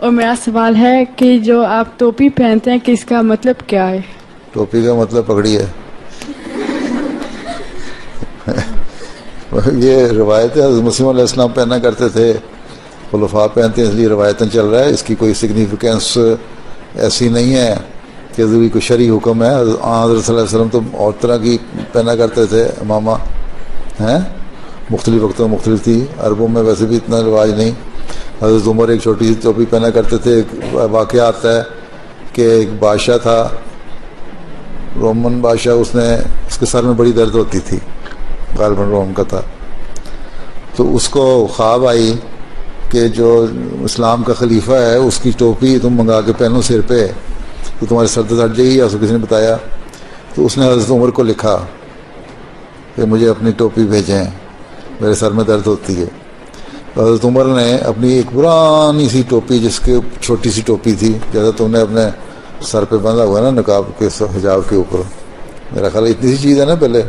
اور میرا سوال ہے کہ جو آپ ٹوپی پہنتے ہیں کہ اس کا مطلب کیا ہے؟ ٹوپی کا مطلب پگڑی ہے. یہ روایت حضرت مسیم علیہ السلام پہنا کرتے تھے, خلفاء پہنتے ہیں, اس لیے روایتاً چل رہا ہے. اس کی کوئی سگنیفیکینس ایسی نہیں ہے کہ کوئی شرعی حکم ہے. حضرت صلی اللہ علیہ وسلم تو اور طرح کی پہنا کرتے تھے امامہ ہیں, مختلف وقتوں میں مختلف تھی. عربوں میں ویسے بھی اتنا رواج نہیں. حضرت عمر ایک چھوٹی سی ٹوپی پہنا کرتے تھے. ایک واقعہ آتا ہے کہ ایک بادشاہ تھا, رومن بادشاہ, اس کے سر میں بڑی درد ہوتی تھی, غالباً روم کا تھا. تو اس کو خواب آئی کہ جو اسلام کا خلیفہ ہے اس کی ٹوپی تم منگا کے پہنو سر پہ تو تمہارے سر درد ہٹ جائے گی. اس کو کسی نے بتایا تو اس نے حضرت عمر کو لکھا کہ مجھے اپنی ٹوپی بھیجیں, میرے سر میں درد ہوتی ہے. حضرت عمر نے اپنی ایک پرانی سی ٹوپی, جس کے چھوٹی سی ٹوپی تھی جیسا تم نے اپنے سر پہ باندھا ہوا ہے نا نقاب کے حجاب کے اوپر, میرا خیال اتنی سی چیز ہے نا, پہلے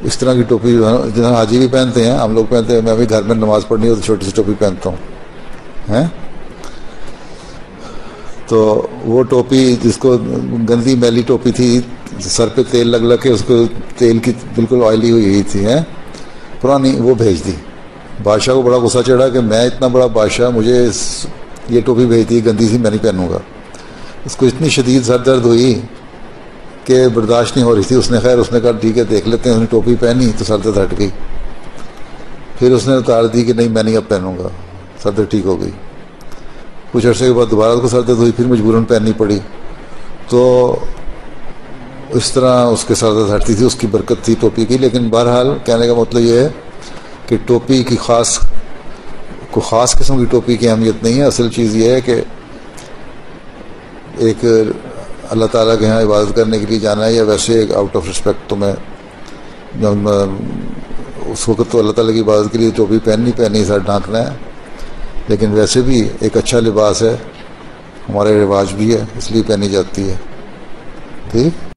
اس طرح کی ٹوپی جہاں حاجی بھی پہنتے ہیں, ہم لوگ پہنتے ہیں. میں بھی گھر میں نماز پڑھنی ہو تو چھوٹی سی ٹوپی پہنتا ہوں ہیں. تو وہ ٹوپی جس کو گندی میلی ٹوپی تھی, سر پہ تیل لگ کے اس کو تیل کی بالکل آئلی ہوئی تھی ہیں, پرانی, وہ بھیج دی. بادشاہ کو بڑا غصہ چڑھا کہ میں اتنا بڑا بادشاہ, مجھے یہ ٹوپی بھیج دی گندی سی, میں نہیں پہنوں گا. اس کو اتنی شدید سر درد ہوئی کہ برداشت نہیں ہو رہی تھی. اس نے کہا ٹھیک ہے دیکھ لیتے ہیں. اس نے ٹوپی پہنی تو سر درد ہٹ گئی. پھر اس نے اتار دی کہ نہیں میں نہیں اب پہنوں گا, سر درد ٹھیک ہو گئی. کچھ عرصے کے بعد دوبارہ اس کو سر درد ہوئی, پھر مجبوراً پہننی پڑی. تو اس طرح اس کے سر درد ہٹتی تھی, اس کی برکت تھی ٹوپی کی. لیکن بہرحال کہنے کا مطلب یہ ہے کہ ٹوپی کی خاص قسم کی ٹوپی کی اہمیت نہیں ہے. اصل چیز یہ ہے کہ ایک اللہ تعالیٰ کے یہاں عبادت کرنے کے لیے جانا ہے, یا ویسے ایک آؤٹ آف رسپیکٹ تمہیں اس وقت تو اللہ تعالیٰ کی عبادت کے لیے ٹوپی پہننی سر ڈھانکنا ہے. لیکن ویسے بھی ایک اچھا لباس ہے, ہمارے رواج بھی ہے, اس لیے پہنی جاتی ہے. ٹھیک.